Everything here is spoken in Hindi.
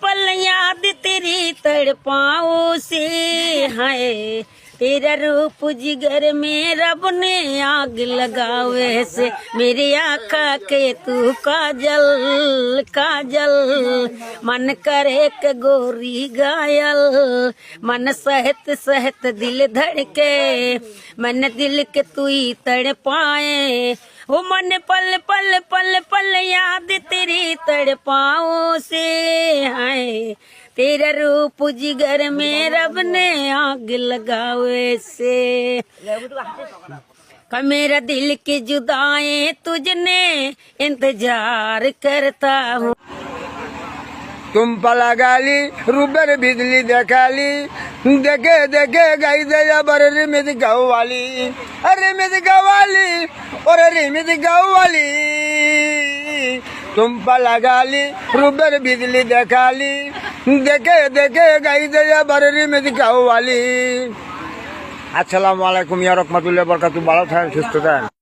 पल याद तेरी तड़पाऊं से है तेरा रूप जिगर में रब ने आग लगावे से मेरी आँखा के तू काजल काजल मन करे के गोरी घायल मन सहत सहत दिल धड़के मन दिल के तू ही तड़ पाए वो मन पल पल पल पल याद तेरी तड़पाओ से है तेरा रूप जिगर में रब ने आग लगावे से मेरा दिल की जुदाएं तुझने इंतजार करता हूँ तुम पला गाली रूबर बिजली देखाली देखे देखे गई दया बर रिमित गवाली रिमित गवाली और रिमित गवाली तुम पला गाली रूबर बिजली देखाली देखे देखे गई दया बर रिमित गवाली। अस्सलामु आलैकुम या रहमतुल्लाहि व बरकातुहू। ভালো থাকেন, সুস্থ থাকেন।